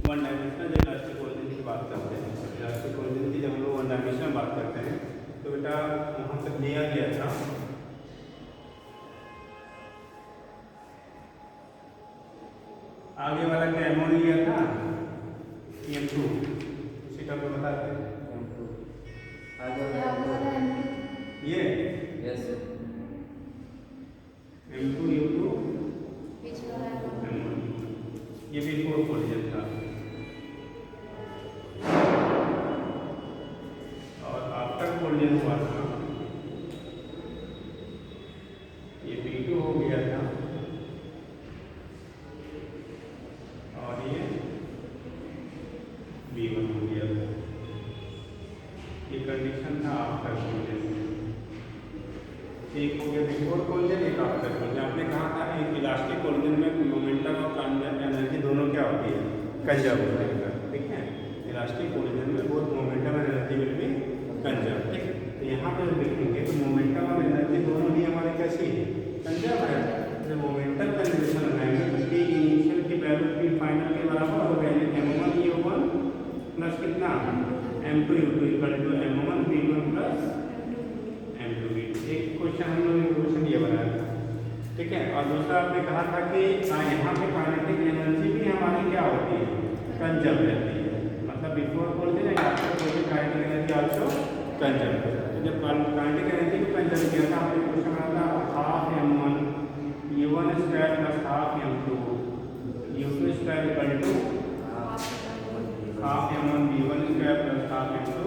One dimensional जब elastic origin की बात करते हैं, इलास्टिक ओरिजिन की जब हम लोग वन डायमेंशनल बात करते हैं तो बेटा वहाँ तक दिया गया था आगे वाला क्या एमओ लिया था M2, उसी का बताते हैं M2 आगे वाला ये यस M2 U2 ये भी फोर कोलिजन था और आफ्टर कोलिजन हुआ था ये B2 हो गया था और ये B1 हो गया था। ये कंडीशन था आफ्टर कोलिजन। एक हो गया बिफोर कोलिजन, एक आफ्टर कोलिजन। आपने कहा था एक इलास्टिक कोलिजन में मोमेंटम और एनर्जी दोनों क्या होती है, कंजर्व होती है। ठीक है, इलास्टिक कोलिजन में बोथ मोमेंटम और एनर्जी विल बी कंजर्व। ठीक, तो यहाँ पे हम देखेंगे तो मोमेंटम और एनर्जी दोनों ही हमारे कैसी है, कंजर्व है। जब मोमेंटम कंजर्वेशन बनाएंगे तो पी इनिशियल की वैल्यू पी फाइनल के बराबर हो गया, m1 u1 प्लस कितना m2 u2 equal to m1 v1 plus m2 v2। एक क्वेश्चन हम लोग इक्वेशन ये बनाया था। ठीक है, और दूसरा आपने कहा था कि यहाँ पे काइनेटिक एनर्जी भी हमारी क्या होती है, कंजर्व रहती है। मतलब before collision and after collision kinetic energy also conserve. तो जब काइनेटिक एनर्जी को कंजर्व किया था आपने क्वेश्चन बनाया था half m1 u1 square plus half m2 u2 square equal to half m1 v1 square plus half m2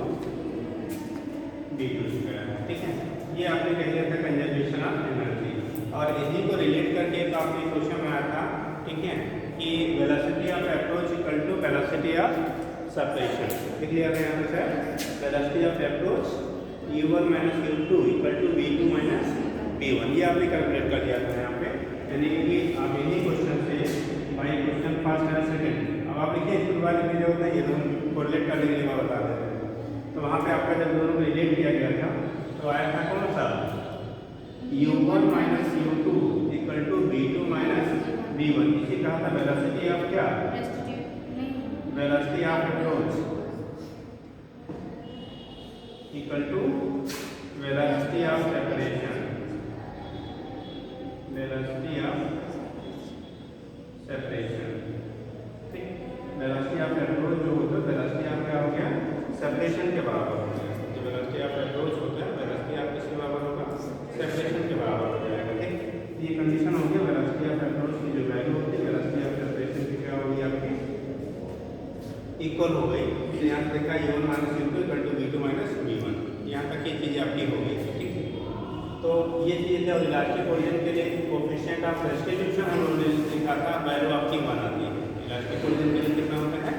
v2 square. ठीक है, ये आपने कह दिया था कंजर्वेशन ऑफ एनर्जी। और इन्हीं को रिलेट करके एक आपने क्वेश्चन में आया था, ठीक है, कि velocity of approach equal to velocity of separation. लिख लिया था यहाँ से velocity of approach u1 minus u2 equal to v2 minus v1। ये आपने कैलकुलेट कर दिया था यहाँ पे। यानी कि आप इन्हीं क्वेश्चन से भाई क्वेश्चन फर्स्ट एंड सेकेंड, अब आप लिखिए इसके बाद लिखने जरूरत नहीं, ये दोनों कोरिलेट करने के लिए मैं बता देता हूँ। तो वहाँ पे आपका जब दोनों को रिलेट किया गया था तो आया था कौन सा u1 minus u2 equal to v2 minus v1। इसी कहा था वेलोसिटी ऑफ क्या, velocity of approach equal to velocity of separation, velocity of separation. ठीक, वेलोसिटी ऑफ अप्रोच जो होता है वेलोसिटी ऑफ क्या हो गया, सेपरेशन के बराबर हो गया। जो वेलोसिटी ऑफ अप्रोच होता है वेलोसिटी ऑफ किसके बराबर होगा, सेपरेशन के बराबर हो जाएगा। ठीक, ये कंडीशन हो गया वेलोसिटी ऑफ अप्रोच की जो वैल्यू होती है वेलोसिटी ऑफ सेपरेशन की क्या होगी आपकी इक्वल हो गई। तो यहाँ से देखा u1 minus u2 equal to v2 minus v1। यहाँ तक ये चीज़ आपकी हो गई। ठीक है, तो ये चीज़ है इलास्टिक ओरिजिन के लिए कोएफिशिएंट ऑफ रेस्टिट्यूशन हम लोगों ने लिखा था वैल्यू आपकी 1 आती है। इलास्टिक ओरिजिन के लिए कितना होता है,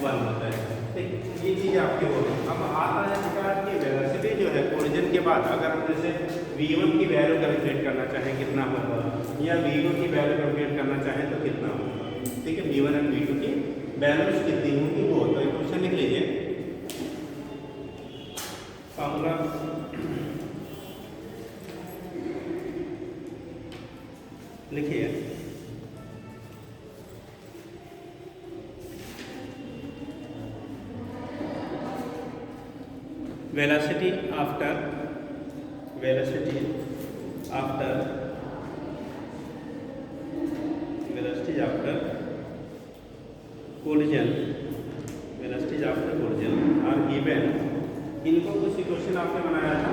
1 होता है। ठीक, ये चीज़ आपकी हो गई। अब आता है प्रकार की वेलोसिटी जो है ओरिजिन के बाद अगर हम जैसे v1 की वैल्यू कैलकुलेट करना चाहें कितना होगा, या v2 की वैल्यू कैलकुलेट करना चाहें तो कितना होगा। ठीक है, v1 और v2 की वैल्यूज कितनी होगी वो, तो इक्वेशन लिख लीजिए। फॉर्मूला लिखिए, velocity after velocity after velocity after collision, velocity after collision are given. इनको कुछ इक्वेशन आपने बनाया था,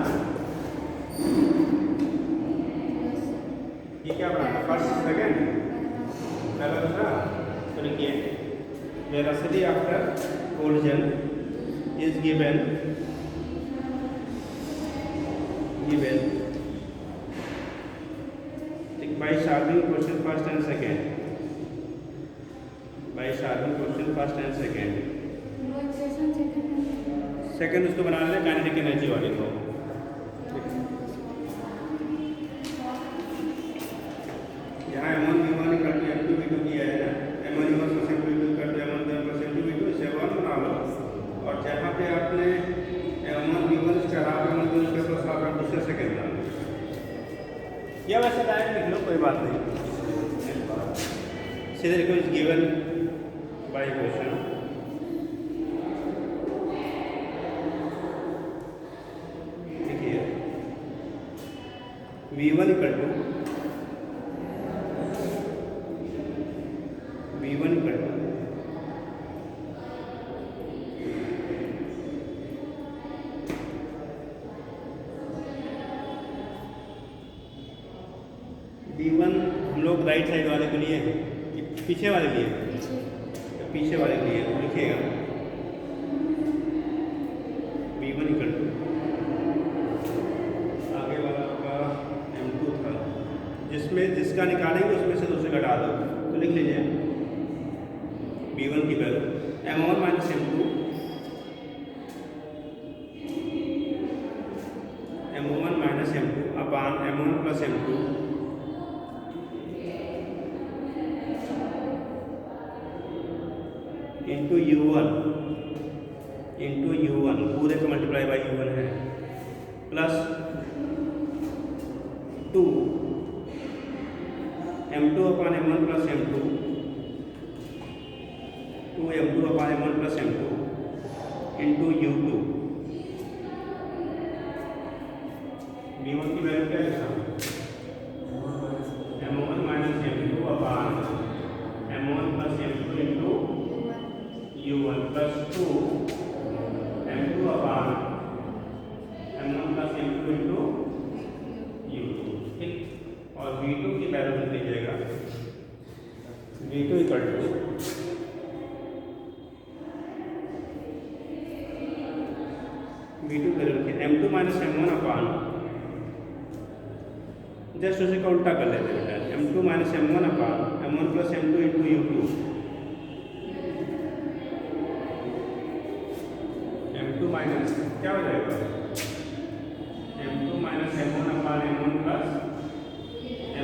ये क्या बनाया, फर्स्ट सेकंड पहला दूसरा। तो लिखिए velocity after collision is given by solving question first and second, by solving question first and second। Second उसको बना लें काइनेटिक एनर्जी वाले को। यहाँ m1 v1 equal to m2 v2 किया है ना, m1 v1 plus m2 v2 equal to m1 plus m2 v2 इसे 1 बना लो। और जहाँ पे आपने m1 v1 square half m1 v1 square plus half m2 दूसरे सेकंड डाल, या वैसे डायरेक्ट लिख लो कोई बात नहीं, सीधे लिखो is given by question V1 equal to V1 हम लोग राइट साइड वाले के लिए पीछे वाले के लिए पीछे वाले के लिए लिखिएगा V1 इक्वल टू आगे वाला आपका M2 था, जिसमें जिसका निकालेंगे उसमें से दूसरे घटा दो, तो लिख लीजिए V1 की वैल्यू M1 माइनस M2 अपान M1 plus M2 into U1 पूरे का मल्टीप्लाई बाई U1 है, प्लस 2 M2 अपान M1 प्लस M2 2M2 अपान M1 plus M2 into U2। V1 की वैल्यू क्या है? M1 माइनस M2 अपान M1 plus M2 into U1 plus 2 M2 अपान M1 plus M2 into U2, ठीक। और V2 की value लिख लीजिएगा V2 equal to value लिखिए M2 minus M1 अपान, just उसी का उल्टा कर लेते हैं, M2 माइनस M1 अपान M1 plus M2 into U2। M2 minus क्या हो जाएगा? M2 माइनस M1 अपान M1 प्लस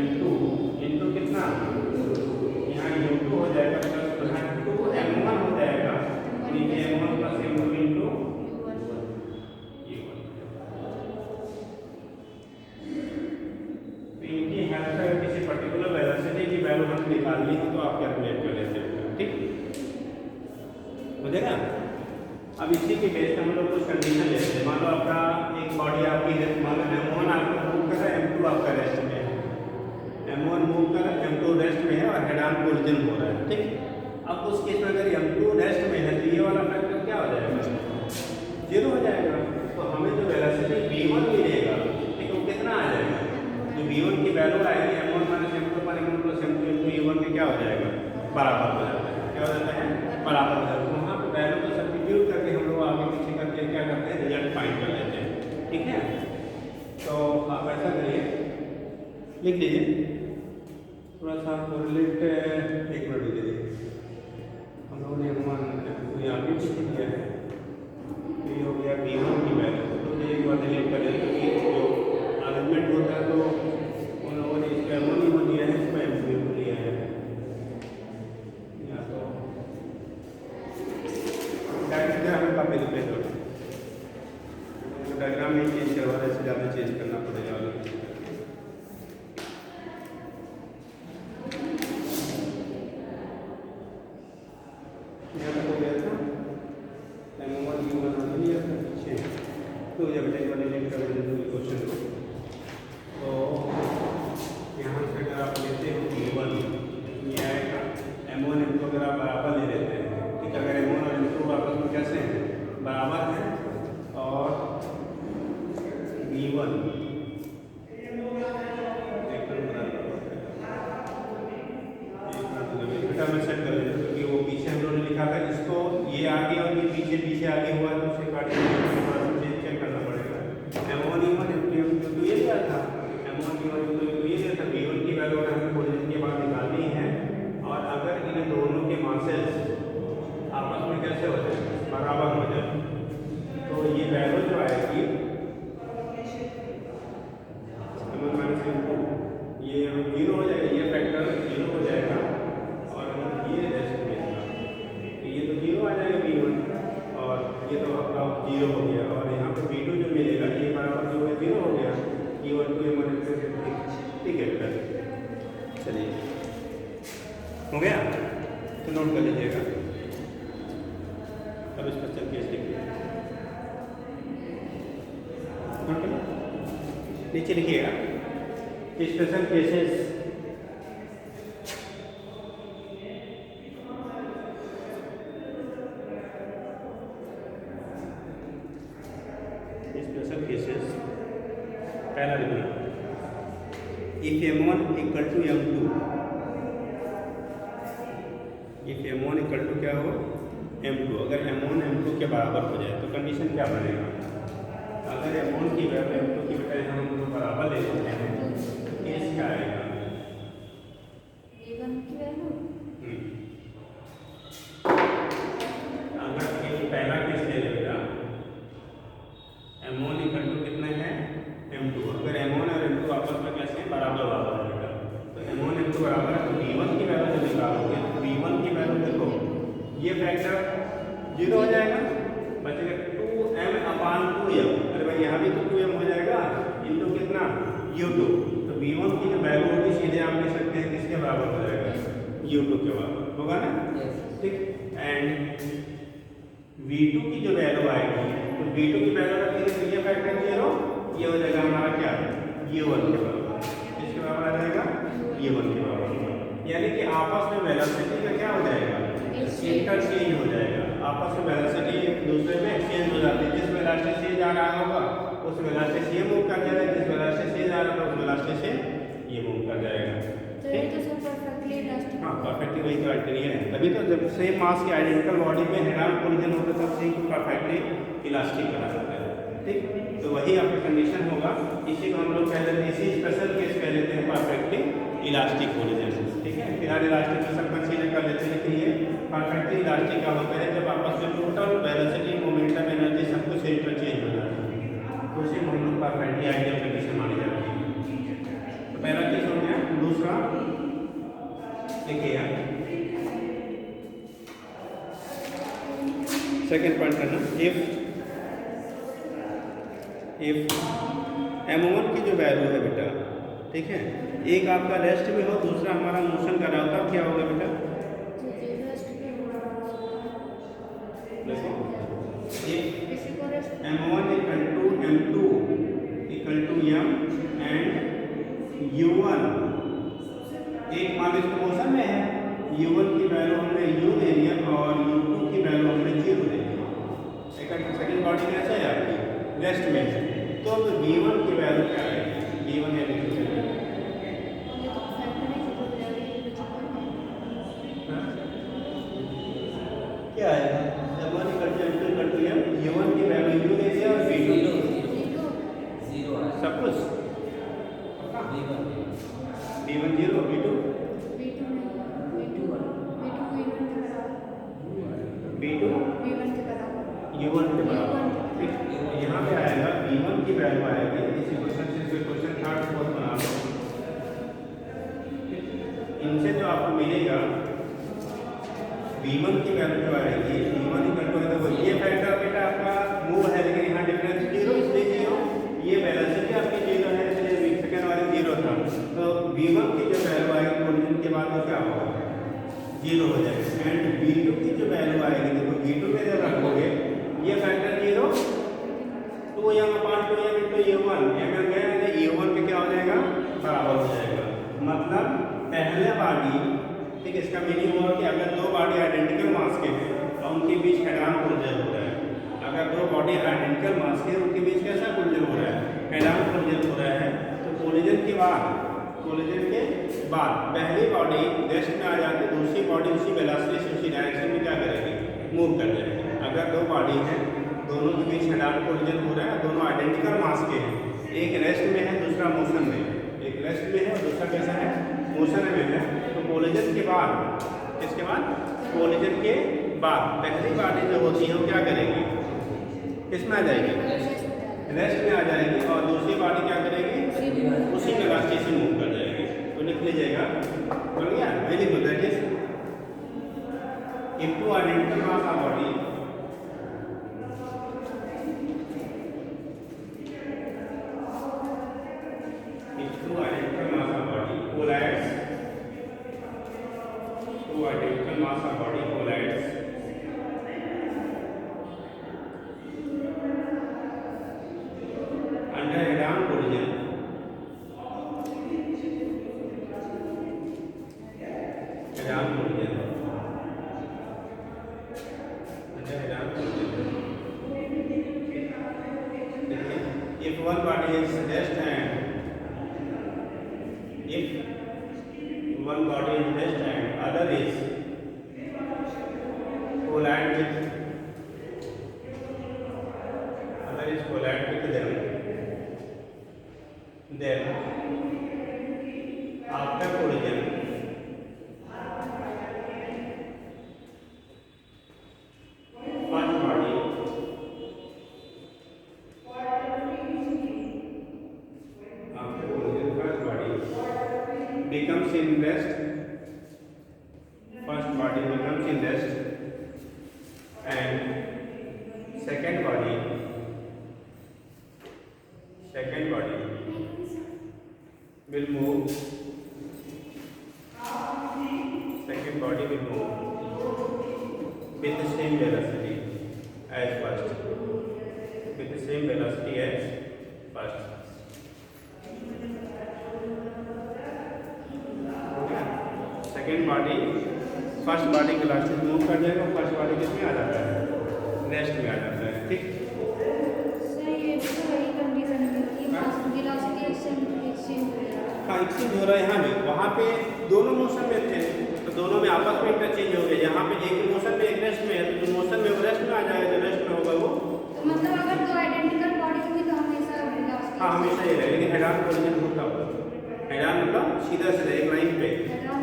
M2 इंटू कितना, यहाँ U2 हो जाएगा प्लस 2 M1 हो जाएगा, नीचे M1 plus M2 into U1। तो इनकी हेल्प से किसी पर्टिकुलर वेलोसिटी की वैल्यू हम निकालनी है तो आप कैलकुलेट कर लेते हो, ठीक हो जाएगा। अब इसी के बेस पे हम लोग कुछ कंडीशन लेते हैं। मान लो आपका एक बॉडी आपकी मान लो M1 आपका मूव कर रहा है, M2 आपका रेस्ट में है, M1 मूव कर रहा है, M2 रेस्ट में है और हेड ऑन कोलिजन हो रहा है, ठीक। अब उस केस में अगर M2 रेस्ट में है तो ये वाला फैक्टर क्या हो जाएगा? 0 हो जाएगा। तो हमें जो वेलोसिटी V1 मिलेगा, ठीक, वो कितना आ जाएगा? जो V1 की वैल्यू आएगी M1 माइनस M2 पर M1 plus M2 into U1 के क्या हो जाएगा? बराबर हो जाता है। क्या हो जाता है? बराबर हो जाता है। वहाँ पर वैल्यू को सब्स्टिट्यूट करके हम लोग आगे पीछे करके क्या करते हैं? रिजल्ट फाइंड कर लेते हैं, ठीक है। तो आप ऐसा करिए, लिख लीजिए थोड़ा सा कोरिलेट, एक मिनट दीजिए, हम लोगों ने M1 यहाँ भी किया है, ये हो गया V1 की वैल्यू। तो एक बार डिलीट कर लेते हैं, जो आर्गुमेंट होता है तो उन लोगों ने इसका M1 दिया है, इसमें M2 लिया है, या तो डायग्राम का रिप्लेस हो, डायग्राम में चेंज करवा रहे, इससे ज़्यादा चेंज करना पड़ेगा। यहाँ हो गया था M1 U1 लिया था पीछे, तो जब एक बार डिलीट कर देते हैं क्वेश्चन को, तो यहाँ से अगर आप लेते हो U1 ये आएगा, M1 M2 अगर आप बराबर ले लेते हैं, ठीक। अगर M1 और M2 आपस में कैसे हैं? बराबर हैं, और V1 मैं सेट कर लेते हैं, क्योंकि वो पीछे हम लोगों ने लिखा था, इसको ये आगे और ये पीछे पीछे आगे हुआ तो उसे काट के चेक करना पड़ेगा। M1 U1 M2 M2 ये लिया था, M1 U1 M2 ये लिया था। V1 की वैल्यू हमें कोलिजन के बाद निकालनी है, और अगर इन दोनों के मासेस आपस में कैसे हो जाए? बराबर हो जाए, तो ये वैल्यू जो आएगी M1 माइनस M2 ये 0 हो जाएगा, ये फैक्टर 0 हो जाएगा, और ये रेस्ट में ये तो 0 आ जाएगा V1, और ये तो आपका 0 हो गया, और यहाँ पर V2 जो मिलेगा ये बराबर जो है 0 हो गया, U1 2 M1 ठीक है बेटा। चलिए हो गया, तो नोट कर लीजिएगा। अब इस पर चल के लिखिए, नीचे लिखिएगा स्पेशल केसेस पहला लिखना if m1 equal to m2, if m1 equal to क्या हो m2, अगर m1 m2 के बराबर हो जाए तो कंडीशन क्या बनेगा? अगर m1 की वैल्यू m2 की बजाय हम दोनों बराबर ले लेते हैं तो केस क्या आएगा? अगर ये पहला केस ले लेगा m1 इक्वल टू कितना है m2, अगर m1 और m2 आपस में कैसे हैं बराबर होगा तो m1 m2 बराबर है तो v1 की वैल्यू जब निकालोगे तो v1 की वैल्यू देखो ये फैक्टर 0 हो जाएगा, बचेगा 2m/2m। अरे भाई यहाँ भी तो 2m हो जाएगा इंटू कितना u2, तो v1 की जो वैल्यू होगी सीधे आप लिख सकते हैं किसके बराबर हो जाएगा u2 के बराबर होगा ना, ठीक। एंड v2 की जो वैल्यू आएगी तो v2 की वैल्यू रखेंगे तो ये फैक्टर 0, ये हो जाएगा हमारा क्या u1 के बराबर, किसके बराबर आ जाएगा u1 के बराबर, यानी कि आपस में वेलोसिटी का क्या हो जाएगा इंटरचेंज हो जाएगा, आपस में वेलोसिटी एक दूसरे में एक्सचेंज हो जाती है, जिस वेलोसिटी से जा रहा होगा उस वेलोसिटी से ये मूव कर जाएगा, जिस वेलोसिटी से जा रहा होगा उस वेलोसिटी से ये मूव कर जाएगा। तो ये तो सब परफेक्टली इलास्टिक। हाँ परफेक्टली वही क्राइटेरिया है, तभी तो जब सेम मास की आइडेंटिकल बॉडी में हेड ऑन कोलिजन होता है तब से ही परफेक्टली इलास्टिक बना सकता है, ठीक। तो वही आपका कंडीशन होगा, इसी को हम लोग कह लेते हैं, इसी स्पेशल केस कह लेते हैं परफेक्टली इलास्टिक कोलिजन, ठीक है। फिलहाल इलास्टिक को सब कंसीडर कर लेते हैं, लेकिन ये परफेक्टली इलास्टिक क्या होता है जब आपस में टोटल वेलोसिटी मोमेंटम एनर्जी सब कुछ इंटरचेंज हो जाता है, तो उसी को हम लोग परफेक्टली आइडियल कंडीशन मानी जाती है। तो पहला केस हो गया, दूसरा देखिए सेकेंड पॉइंट करना, इफ m1 की जो वैल्यू है बेटा, ठीक है, एक आपका रेस्ट में हो दूसरा हमारा मोशन कर रहा हो तब क्या होगा बेटा? m1 equal to m2 equal to m and u1, एक मान इसको मोशन में है, u1 की वैल्यू हमने u दे दिया और u2 की वैल्यू हमने 0 दे दिया, सेकंड बॉडी कैसे है आपकी रेस्ट में है, तो v1 की वैल्यू क्या है? v1 है क्या आएगा जब one equal to m u1 की वैल्यू u दे दिया और v2 0 सब कुछ v1 0 v2 u1 के बराबर, ठीक। यहाँ पे आएगा v1 की वैल्यू आएगी, इसी क्वेश्चन से क्वेश्चन थर्ड फोर्थ बना लो, इनसे जो आपको मिलेगा v1 की वैल्यू जो आएगी v1 इक्वल टू देखो ये फैक्टर बेटा आपका मूव है लेकिन यहाँ डिफरेंस 0 इसलिए 0, ये वेलोसिटी आपकी 0 है इसलिए सेकंड वाली 0 था, तो v1 की जो वैल्यू आएगी कोलिजन के बाद वो क्या होगा 0 हो जाएगा, एंड v2 की जो वैल्यू आएगी देखो v2 में जब रखोगे ये factor 0 2m/2m into u1 m गया u1 पे क्या हो जाएगा बराबर हो जाएगा, मतलब पहले बॉडी, ठीक है, इसका मीनिंग हुआ कि अगर दो बॉडी आइडेंटिकल मास के हैं और उनके बीच हेड ऑन कोलिजन हो रहा है, अगर दो बॉडी आइडेंटिकल मास के उनके बीच कैसा कोलिजन हो रहा है हेड ऑन कोलिजन हो रहा है, तो कोलिजन के बाद पहली बॉडी रेस्ट में आ जाती है, दूसरी बॉडी उसी वेलोसिटी से उसी डायरेक्शन में क्या करेगी मूव कर जाएगी। अगर दो बॉडी हैं दोनों के बीच हेड ऑन कोलिजन हो रहा है, दोनों आइडेंटिकल मास के हैं, एक रेस्ट में है दूसरा मोशन में, एक रेस्ट में है और दूसरा कैसा है मोशन में है, तो कोलिजन के बाद इसके बाद कोलिजन के बाद पहली बॉडी जो होती है वो क्या करेगी किसमें आ जाएगी रेस्ट में आ जाएगी और दूसरी बॉडी क्या करेगी उसी वेलोसिटी से मूव कर जाएगी। तो लिख लीजिएगा, बोल गया very good, that is if two identical mass of body one body is rest and one body is rest and other is collide with them, then after collision first body becomes in rest. First body becomes in rest and second body will move. Second body will move with the same velocity as first. With the same velocity as first. Second body first body के last में move कर जाएगा, first body किसमें आ जाता है, rest में आ जाता है। ठीक, सर ये भी तो वही कंडीशन है कि वेलोसिटी एक्सचेंज हाँ एक्सचेंज हो रहा है यहाँ भी। वहाँ पे दोनों मोशन में थे तो दोनों में आपस में इंटरचेंज हो गया। यहाँ पे एक मोशन में एक रेस्ट में है तो जो मोशन में वो रेस्ट में आ जाएगा, जो रेस्ट में होगा वो। तो मतलब अगर दो आइडेंटिकल बॉडीज होंगी तो हमेशा वेलोसिटी, हाँ हमेशा ये रहेगा, लेकिन हेड ऑन कोलिजन होता होगा। हेड ऑन मतलब सीधा सीधा एक लाइन पे,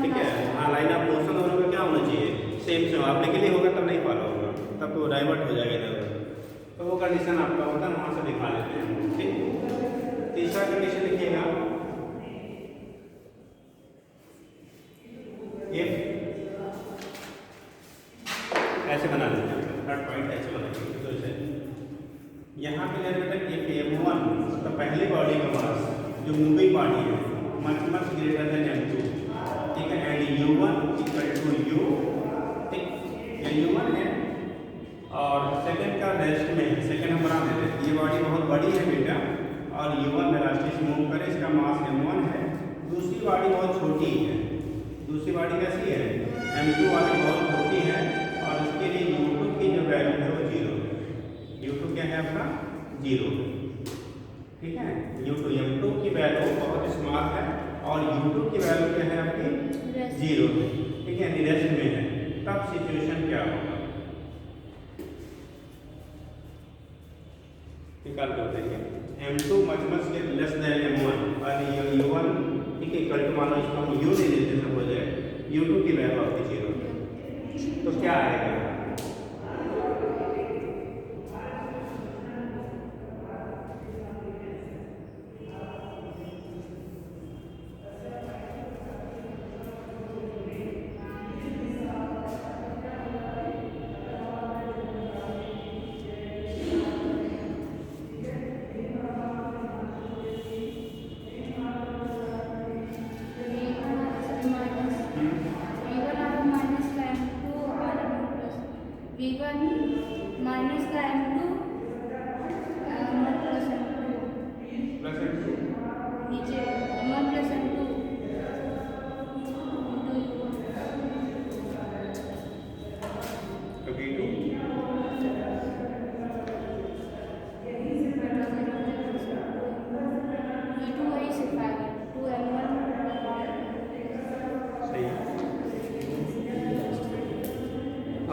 ठीक है। हाँ लाइन ऑफ मोशन दोनों का क्या होना चाहिए, सेम सेम। आपने के लिए होगा तब नहीं फॉलो होगा, तब तो डाइवर्ट हो जाएगा इधर। तो वो कंडीशन आपका होता है, वहाँ से दिखा लेते हैं। ठीक, तीसरा कंडीशन लिखिएगा, ऐसे बना लेते हैं। थर्ड पॉइंट ऐसे बनाएंगे तो इसे यहाँ पे ले बेटा इफ m1 तो पहली बॉडी का मास जो मूविंग बॉडी है मच ग्रेटर देन m2, ठीक है। And u1 equal to u, ठीक, ये u1 है और सेकंड का रेस्ट में है। सेकंड हम बना देते हैं, ये बॉडी बहुत बड़ी है बेटा और u1 वेलोसिटी से मूव करे, इसका मास m1 है। दूसरी बॉडी बहुत छोटी है, दूसरी बॉडी कैसी है, m2 वाली बहुत छोटी है और उसके लिए u2 की जो वैल्यू है वो 0 है। u2 क्या है आपका 0, ठीक है। u2 m2 की वैल्यू बहुत स्मॉल है और u2 की वैल्यू क्या है आपकी 0 है, ठीक है, रेस्ट में है। तब सिचुएशन क्या होगा निकाल कर देंगे। m2 much less than m1 और u1 ठीक है इक्वल टू मान लो इसको हम u ले लेते हैं, हो जाए u2 की वैल्यू आपकी 0 है। तो क्या आएगा, v1 माइनस का m2 प्लस m2 नीचे m1 प्लस m2 तो v2 वही सिर्फ आएगा 2m1 सही है।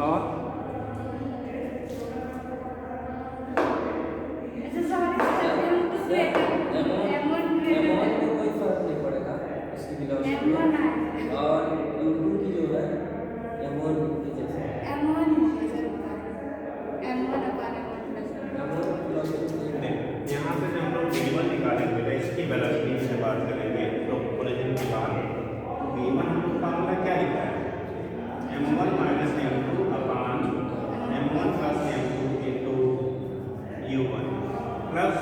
और m1 को कोई फर्क नहीं पड़ेगा इसकी वेलोसिटी और u2 की जो है m1 की जैसे m1 यहाँ से जब हम लोग v1 निकालेंगे तो इसकी वेलोसिटी से बात करेंगे तो कोलिजन के बाद v1 हम लोग फॉर्मूला क्या लिखा है, m1 माइनस m2 अपान m1 plus m2 into u1 plus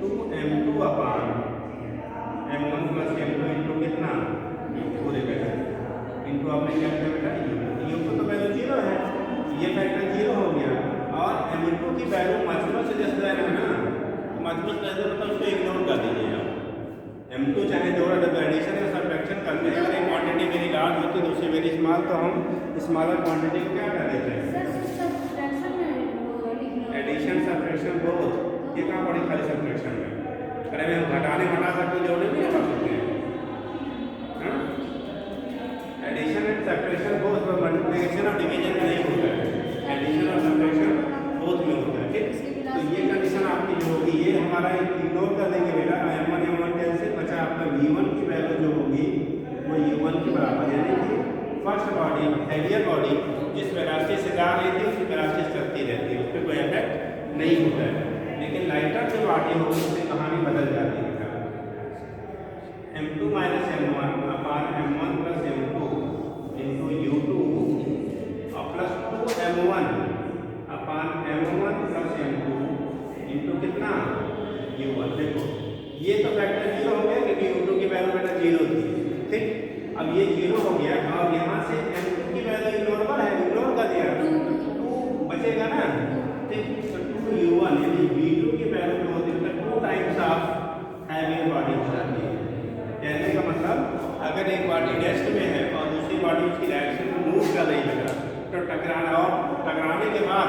2m2 अपान m1 प्लस m2 इंटू कितना पूरे बेटा इंटू आपने क्या किया बेटा u को तो वैल्यू 0 है, ये फैक्टर 0 हो गया और m2 की वैल्यू मजमूत से जैसे है ना, मजमूत से मतलब उसको इग्नोर कर दीजिए आप। m2 चाहे जोड़ा जब एडिशन या सब्ट्रैक्शन करते हैं, अगर एक क्वांटिटी वेरी लार्ज होती है दूसरी वेरी स्मॉल तो हम स्मॉलर क्वांटिटी को क्या कर देते हैं, एडिशन सब्ट्रैक्शन बोथ। ये कहाँ पड़ी खाली सब्ट्रैक्शन में, घटाने घटा सकते हो, जोड़ने नहीं हटा सकते हैं। एडिशन एंड सब्ट्रैक्शन बोथ में, मल्टीप्लिकेशन और डिवीजन में नहीं होता है, एडिशन और सब्ट्रैक्शन बोथ में होता है। ठीक, तो ये कंडीशन आपकी जो होगी, ये हमारा इग्नोर कर देंगे बेटा। m1 m1 कैसे बचा आपका v1 की वैल्यू जो होगी वो u1 के बराबर, यानी कि फर्स्ट बॉडी हेवियर बॉडी जिस वेलोसिटी से जा रही थी उसी वेलोसिटी से चलती रहती है, उस पर कोई इफेक्ट नहीं होता है। लेकिन लाइटर जो बॉडी होगी उससे कहानी बदल जाती है। m2 माइनस m1 अपान m1 plus m2 into u2 और प्लस 2m1 अपान m1 प्लस m2 इंटू कितना u1। देखो ये तो फैक्टर जीरो हो गया क्योंकि u2 की वैल्यू बेटा जीरो थी। ठीक, अब ये जीरो हो गया और यहाँ से m2 की वैल्यू इग्नोरेबल है, इग्नोर कर दिया, 2 बचेगा ना। ठीक, तो 2u1 यानी v2 की वैल्यू जो होती है 2 टाइम्स ऑफ हैवियर बॉडी हो जाती है। कहने का मतलब अगर एक बॉडी रेस्ट में है और दूसरी बॉडी उसकी डायरेक्शन में मूव कर रही है तो टकराना, और टकराने के बाद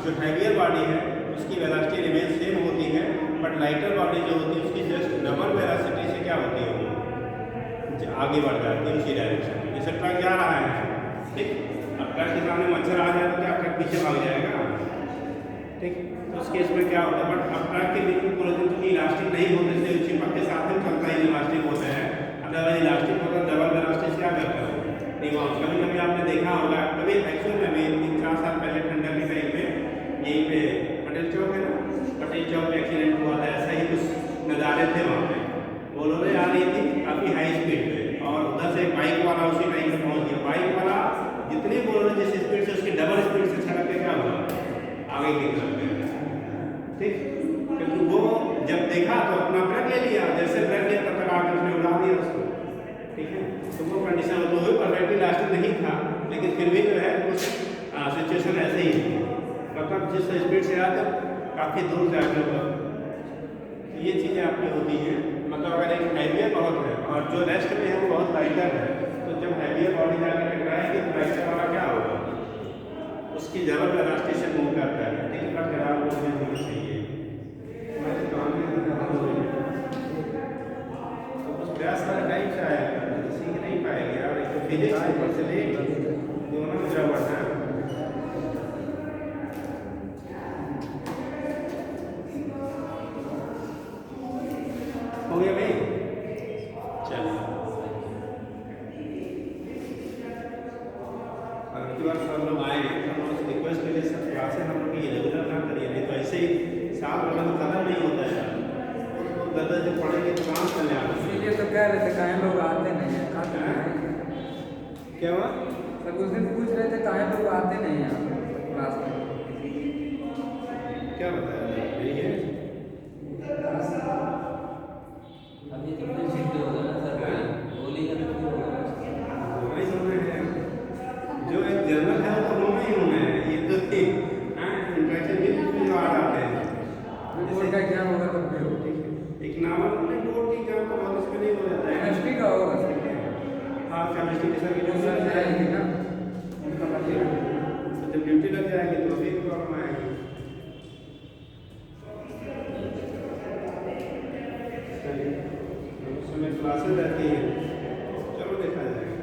जो हैवियर बॉडी है उसकी वेलोसिटी रिमेन सेम होती है, बट लाइटर बॉडी जो होती है उसकी जस्ट डबल वेलोसिटी से क्या होती है, वो आगे बढ़ जाती है उसी डायरेक्शन में। जैसे ट्रक जा रहा है, ठीक, अब ट्रक के सामने मच्छर आ जाए तो क्या ट्रक पीछे भाग जाएगा। ठीक, तो उस केस में क्या होता है, बट अब ट्रक के बिल्कुल क्लोजर चूंकि इलास्टिक नहीं होते थे, चिपक के साथ में चलता ही इलास्टिक होता है। अगर इलास्टिक होता है डबल वेलोसिटी से क्या करता है, कभी कभी आपने देखा होगा, कभी एक्चुअल में भी 3-4 साल पहले ठंडा के टाइम पे यहीं पे पटेल चौक है ना, पटेल चौक पे एक्सीडेंट हुआ था। ऐसा ही कुछ नज़ारे थे वहाँ पे, बोलोरे आ रही थी काफ़ी हाई स्पीड पे और उधर से बाइक वाला उसी टाइम पे पहुँच गया। बाइक वाला जितनी बोलोरे जिस स्पीड से उसकी डबल स्पीड से छलक के क्या हुआ, आगे की तरफ गया। ठीक, क्योंकि वो जब देखा तो अपना ब्रेक ले लिया, जैसे ब्रेक लिया तब तक आगे उसने उड़ा दिया उसको। ठीक है, तो वो कंडीशन तो हुई, परफेक्टली इलास्टिक नहीं था, लेकिन फिर भी जो है कुछ सिचुएशन ऐसे ही है, मतलब जिस स्पीड से आया था काफ़ी दूर जाकर तो ये चीज़ें आपकी होती हैं। मतलब अगर एक हैवियर बहुत है और जो रेस्ट में है वो बहुत लाइटर है, तो जब हैवियर बॉडी जाकर टकराएगी तो लाइटर वाला क्या होगा, उसकी जबल वेलोसिटी से मूव करता है। ठीक है, खराब होना चाहिए तो उस प्रयास वाले टाइम से आएगा, सीख नहीं पाएंगे। और एक तो फिजिक्स ऊपर से ले दोनों में जब बढ़ना हो गया भाई। चलिए अगली बार सब लोग आए तो हम लोग रिक्वेस्ट के लिए सब क्लासेस हम लोग की रेगुलर ना करिए, नहीं तो ऐसे ही साल भर में खत्म नहीं होता है। तो गद्दा जब पढ़ेंगे तो काम कर ले, इसीलिए तो कह रहे थे कहीं लोग आते नहीं है, क्या हुआ सब उस दिन पूछ रहे थे कहीं लोग आते नहीं हैं क्लास में। क्या बताया यही है अभी तो फिर छुट्टी होगा ना सर, होली का तो फिर होगा। होना ही होना है, जो एक जर्नल है वो होना ही होना है। ये तो इंट्रैक्शन भी जो आ जाते हैं बोर्ड का एग्जाम होगा तब भी होगा। एक नावल में बोर्ड की एग्जाम तो बहुत इसमें नहीं हो जाता है, केमिस्ट्री का होगा सर। हाँ केमिस्ट्री के सर की वो सर जाएंगे ना, उनका मतलब तो जब ड्यूटी लग जाएगी तो फिर प्रॉब्लम आएगी। उस समय क्लासेस रहती हैं, चलो देखा जाएगा।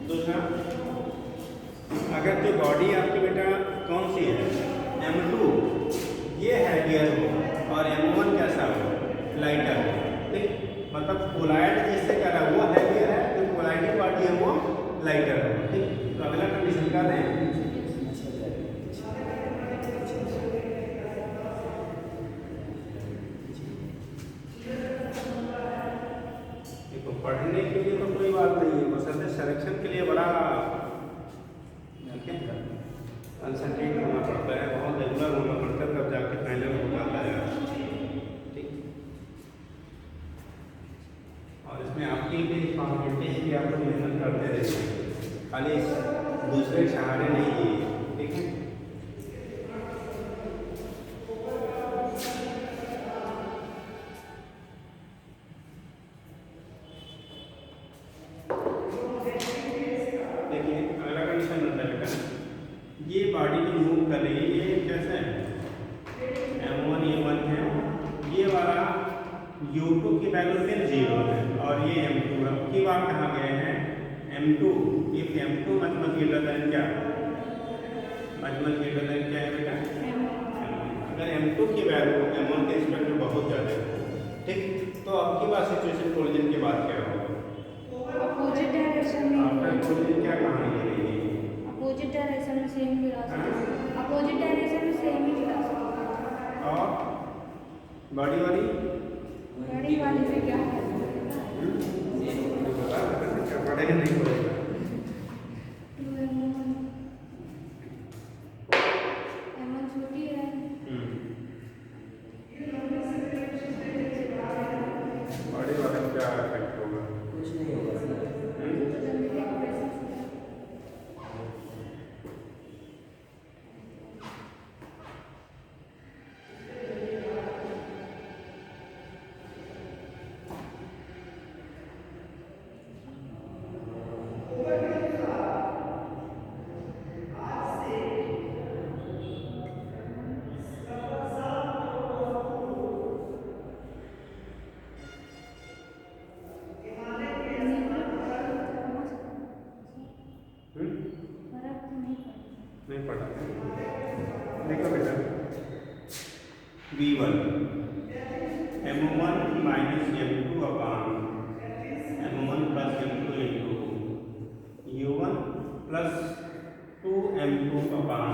दूसरा, अगर जो बॉडी आपकी बेटा कौन सी है, m2 ये हैवियर हो और m1 कैसा हो, लाइटर हो। ठीक, मतलब कोलाइड जिससे करा वो हैवियर है, जो कोलाइडिंग बॉडी है वो लाइटर हो। ठीक, तो अगला कंडीशन का दें, देखो पढ़ने के लिए तो कोई बात नहीं है, बस सिलेक्शन के लिए बड़ा कंसंट्रेट करना पड़ता है, बहुत रेगुलर होना पड़ता है, तब जाके फाइनल हो पाता है। ठीक, और इसमें आपकी भी रिस्पॉन्सिबिलिटी है कि आप लोग मेहनत करते रहिए, खाली दूसरे सहारे नहीं जिए। ठीक है, देखिए अगला कंडीशन होता है बेटा, बॉडी जो मूव कर रही है ये कैसे है, m1 ये 1 है, ये वाला u2 की वैल्यू फिर 0 है और ये m2 है। की बात कहाँ गए हैं m2, if m2 much much greater than क्या, मच मच ग्रेटर देन क्या है बेटा, अगर m2 की वैल्यू m1 के रिस्पेक्ट में बहुत ज़्यादा है, ठीक, तो अब की बात सिचुएशन कोलिजन के बाद क्या होगा, अपोजिट डायरेक्शन में, आफ्टर कोलिजन क्या कहानी रहेगी, अपोजिट डायरेक्शन में सेम वेलोसिटी, अपोजिट डायरेक्शन में सेम ही वेलोसिटी। और बॉडी वाली बड़ी वाली में क्या है, क्या पढ़ेगा नहीं पड़ेगा, 2m1 m1 छोटी है, बॉडी वाले में क्या इफेक्ट होगा, कुछ नहीं होगा सर। नहीं पढ़ा, देखो बेटा v1 m1 माइनस m2 अपान m1 plus m2 into u1 plus 2m2 अपान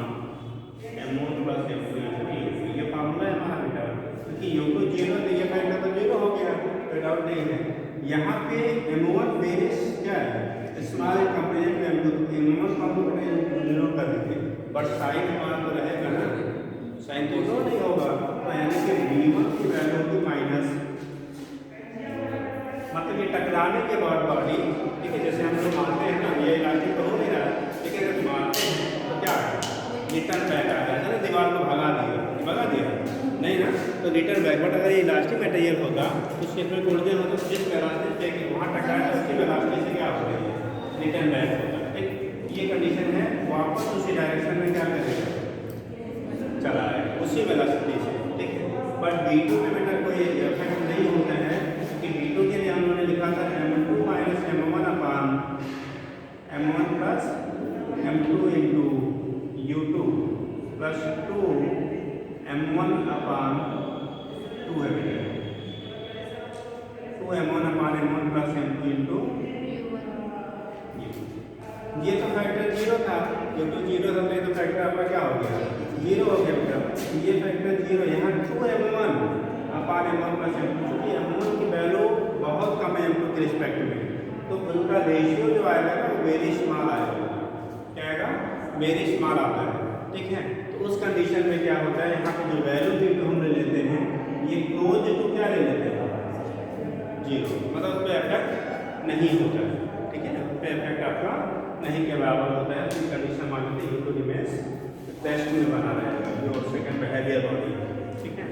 m1 प्लस m2 इंटू ये फार्मूला है हमारा बेटा, क्योंकि u2 0 तो ये फैक्टर तो 0 हो गया, कोई डाउट नहीं है। यहाँ पे m1 वेरियस क्या है, small comparison to m2, m1 को हम लोग जीरो कर देते, बट साइन हमारा तो रहेगा ना, साइन तो जीरो नहीं होगा, तो यानी कि v1 की वैल्यू होगी माइनस, मतलब ये टकराने के बाद बॉडी, ठीक है, जैसे हम लोग मानते हैं ना, ये इलास्टिक तो हो नहीं रहा है, लेकिन अगर मानते हैं तो क्या है, रिटर्न बैक आ जाएगा ना, दीवार को भगा दिया नहीं ना, तो रिटर्न बैक, बट अगर ये इलास्टिक मटेरियल होता तो उसके फिर कोलिजन होता तो जिस वेलोसिटी से वहाँ टकराया उसकी वेलोसिटी से क्या हो रही है, रिटर्न बैक होगा, ठीक, ये कंडीशन है, वापस उसी डायरेक्शन में क्या करेगा, चला है उसी वेलोसिटी से, ठीक है, बट v2 में बेटा कोई इफेक्ट नहीं होता है, क्योंकि v2 के लिए हम लोगों ने लिखा था m2 माइनस m1 अपान m1 plus m2 into u2 plus 2 m1 अपान 2 है बेटा, 2 m1 अपान m1 प्लस m2 इंटू, ये तो फैक्टर 0 था, क्योंकि 0 था तो फैक्टर आपका क्या हो गया, 0 हो गया बेटा, ये फैक्टर 0, यहाँ 2m1 अपान m1 प्लस m2, क्योंकि m1 की वैल्यू बहुत कम है m2 के रिस्पेक्ट में, तो उनका रेशियो जो आएगा ना वो वेरी स्मॉल आएगा, क्या आएगा, वेरी स्मॉल आता है, ठीक है, तो उस कंडीशन में क्या होता है, यहाँ पे जो वैल्यू v2 हम ले लेते हैं, ये क्लोज टू क्या ले लेते हैं, 0, मतलब उस पर इफेक्ट नहीं होता है, ठीक है ना, उस पर इफेक्ट आपका नहीं के बराबर होता है, तो कंडीशन मान लेते हैं u2 इमेज टेस्ट में बना रहे हैं, जो सेकंड पे हैवियर बॉडी है, ठीक है,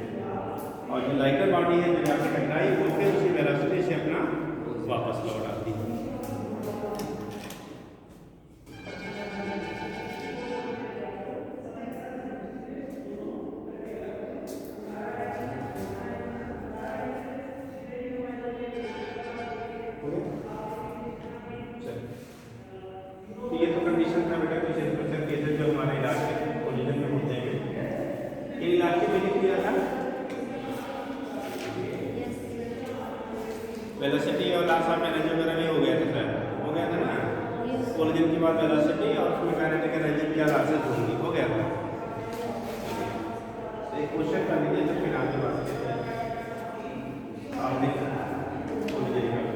और जो लाइटर बॉडी है जो जाकर टकराई वो फिर उसी वेलोसिटी से अपना वापस लौट आती है। ये तो कंडीशन था बेटा, कुछ स्पेशल केसेस जो हमारे इलास्टिक कोलिजन में होते हैं, इन इलास्टिक में लिख दिया था वेलोसिटी और लॉस ऑफ एनर्जी वगैरह भी हो गया था सर, हो गया था ना, कोलिजन के बाद वेलोसिटी और उसमें काइनेटिक एनर्जी क्या लॉसेस होंगी, हो गया था, एक क्वेश्चन कर लीजिए तो फिर आगे बात करते हैं, आपने कोलिजन का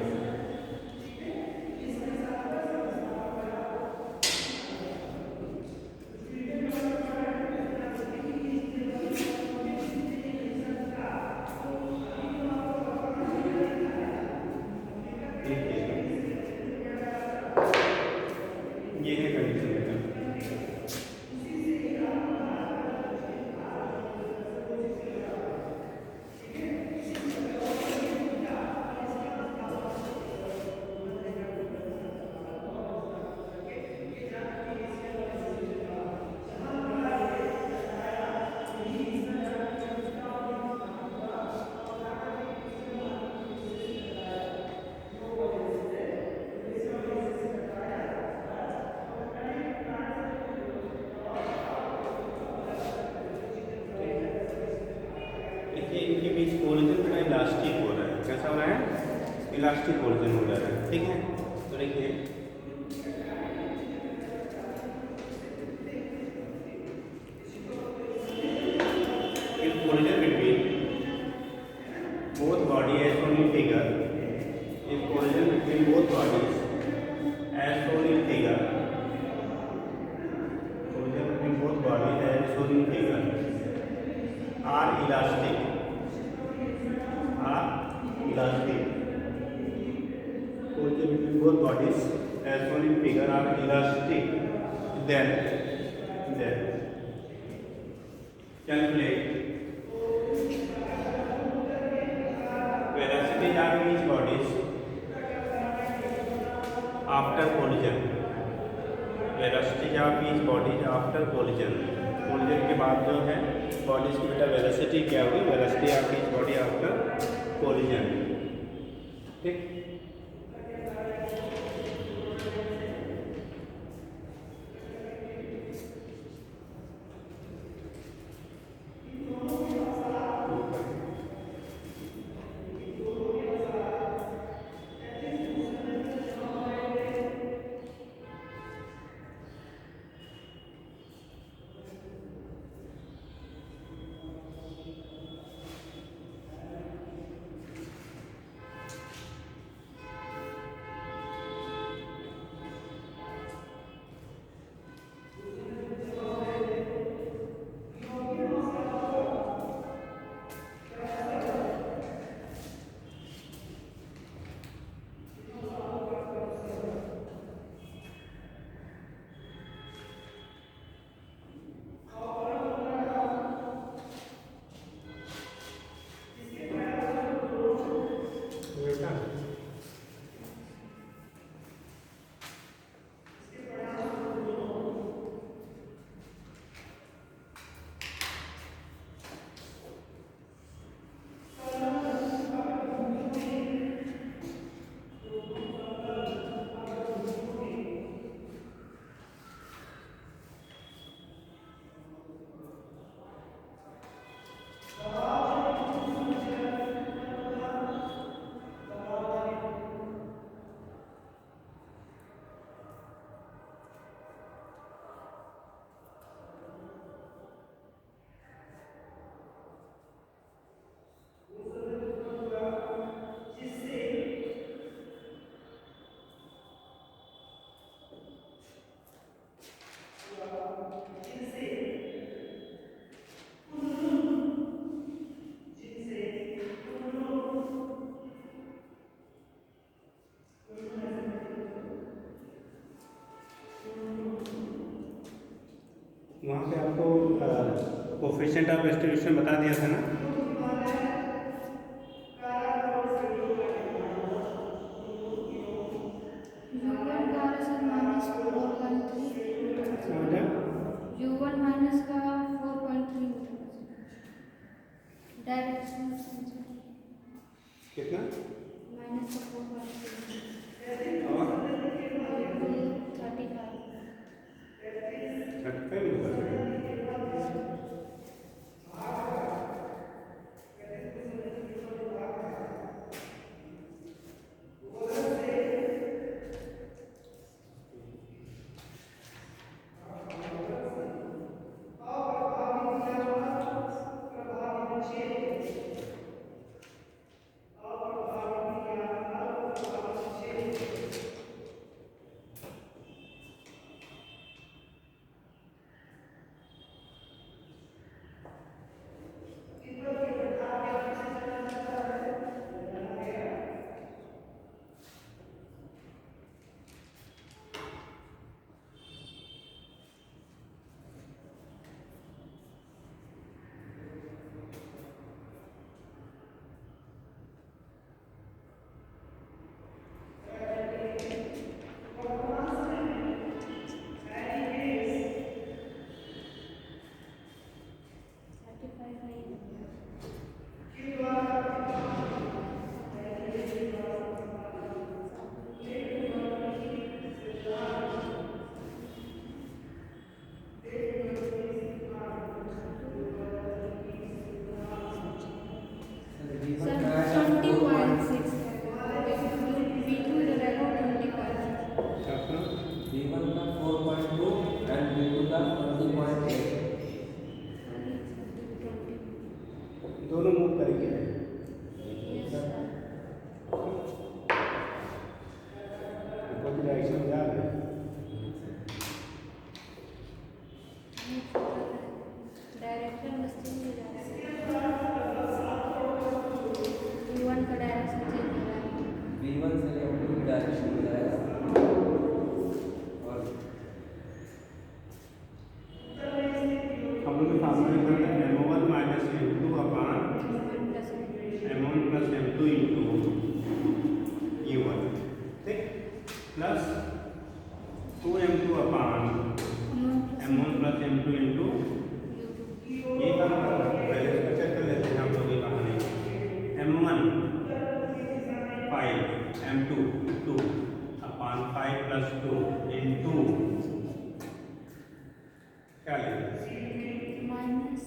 ये है कंडीशन बेटा, इलास्टिक ओरिजिन हो जाता है, ठीक है। तो देखिए collision between both body as shown in figure, if collision between both bodies as shown in figure, collision between both bodies as shown in figure are elastic, collision between both bodies as shown in figure are elastic, then calculate velocities of each bodies after collision, velocities of each bodies after collision, collision के बाद जो है bodies की बेटा velocity क्या होगी, velocity of each body after collision, ठीक। वहाँ पे आपको कोफिशिएंट ऑफ डिस्ट्रीब्यूशन बता दिया था ना, U1 माइनस का 4.3 डायरेक्शन कितना माइनस का 4.3 और 35 ठीक V1 से M2 की डायरेक्शन में जाएगा और हम लोग फार्मूला करते हैं m1 माइनस m2 अपान m1 plus m2 into u1, ठीक, प्लस 2m2 अपान m1 प्लस m2 इंटू ये काम करना है। पहले इसको चेक कर लेते हैं हम लोग ये कहानी m1 5 m2 2 अपान 5 प्लस 2 इंटू क्या लेंगे माइनस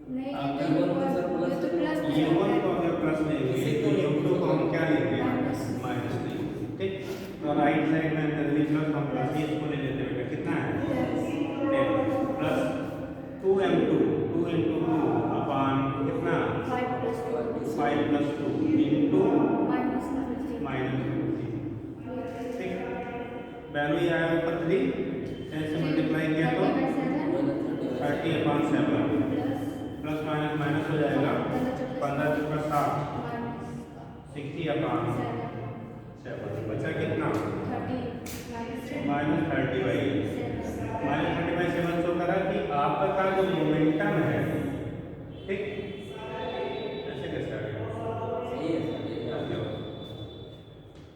नहीं आप ये U1 को सर प्लस तो प्लस u1 को अगर प्लस लेंगे तो u2 को हम क्या लेंगे माइनस। माइनस लेंगे, ठीक। तो राइट साइड में अंदर प्लस हम प्लस ये इसको ले लेते हैं, कितना है 10 प्लस 2m2 2 इंटू 2 अपान कितना 5 plus 5 plus 2 into minus 15 minus 15, ठीक। वैल्यू ये आया ऊपर 3 10 से मल्टीप्लाई किया तो 30 अपान 7 प्लस माइनस माइनस हो जाएगा 15 चौका 60 60 अपान 7 बचा कितना minus 30 by minus 30 by 7 show करा कि आपका जो मोमेंटम है, ठीक, ऐसे कैसे आ गया सही है सर ये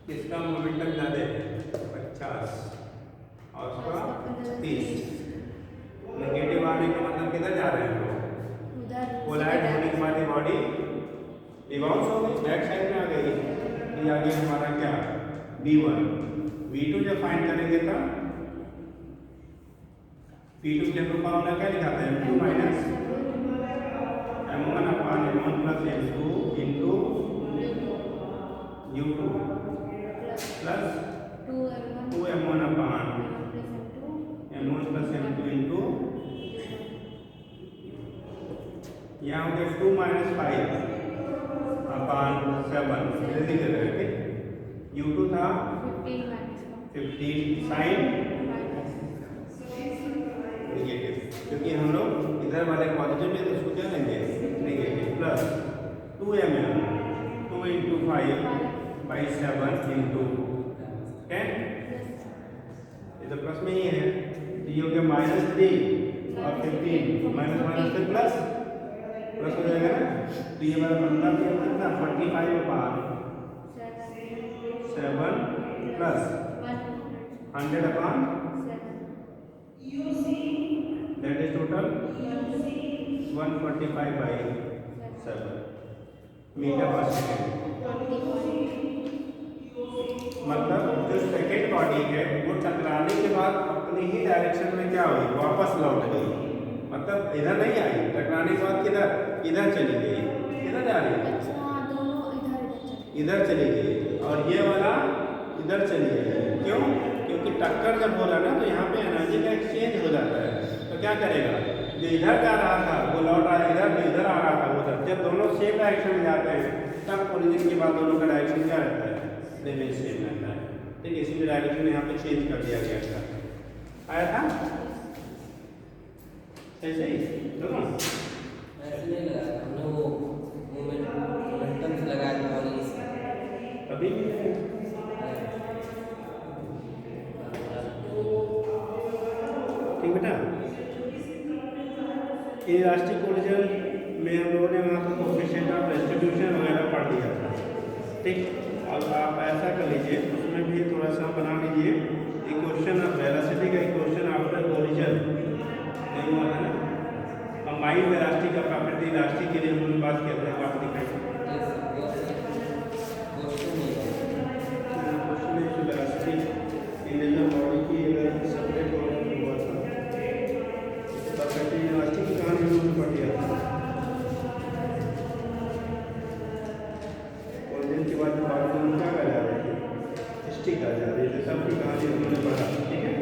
किसका मोमेंटम ज़्यादा है 50 और उसका 30, नेगेटिव आने का मतलब किधर जा रहे हैं लोग उधर कोलाइड होने के बाद ये बॉडी रिबाउंस हो गई, बैक साइड में आ गई। ये आ गया हमारा क्या V1 V2 जब फाइंड करेंगे तब V2 के लिए फॉर्मूला क्या लिखा था m2 माइनस m1 अपान m1 plus m2 into u2 plus 2m1 अपान m1 प्लस m2 इंटू यहाँ हो गया 2 माइनस 5 अपान 7 जल्दी कर रहे थे u2 था 15 साइन नेगेटिव, क्योंकि हम लोग इधर वाले पॉजिटिव में तो उसको क्या लेंगे negative, plus 2mm 2 into 5 by 7 into 10, ये तो प्लस में ही है, ये हो गया माइनस 3 और 15 माइनस माइनस से प्लस प्लस हो जाएगा ना, तो ये वाला मतलब कितना 45 upon 7 plus 100 upon that is total 145 by 7 metre per second. मतलब जो सेकेंड बॉडी है वो टकराने के बाद अपनी ही डायरेक्शन में क्या हुई वापस लौट गई, मतलब इधर नहीं आई, टकराने के बाद किधर इधर चली गई, किधर जा रही है इधर चली गई, और ये वाला इधर चली गई। क्यों? क्योंकि टक्कर जब हो रहा है ना तो यहाँ पे एनर्जी का एक्सचेंज हो जाता है, तो क्या करेगा जो इधर जा रहा था वो लौट आया इधर, जो इधर आ रहा था वो उधर, जब दोनों सेम डायरेक्शन में जाते हैं तब ओरिजिन के बाद दोनों का डायरेक्शन क्या रहता है रिमेन सेम रहता है, ठीक है। इसीलिए डायरेक्शन यहाँ पे चेंज कर दिया गया था, आया था ऐसे ही दोनों ऐसे नहीं लगाया हमने, वो मोमेंटम से लगाया था और इस अभी ठीक बेटा। इलास्टिक कोलिजन में हम लोगों ने वहाँ पर कोएफिशिएंट ऑफ डिस्ट्रीब्यूशन वगैरह पढ़ लिया था, ठीक। अब आप ऐसा कर लीजिए, उसमें भी थोड़ा सा बना लीजिए इक्वेशन ऑफ वेलोसिटी का इक्वेशन आफ्टर कोलिजन, नहीं हुआ था ना, कंबाइंड वेलोसिटी का प्रॉपर्टी इलास्टिक के लिए हम लोग बात कर रहे हैं, आप दिखाइए वेलोसिटी इन बॉडी की अगर सेपरेट हुआ था प्रॉपर्टी इलास्टिक की कहानी हम लोग पढ़ लिया था। कोलिजन के बाद बात क्या कर जा रही है स्टिक आ जा रही है, सबकी कहानी हमने पढ़ा, ठीक है।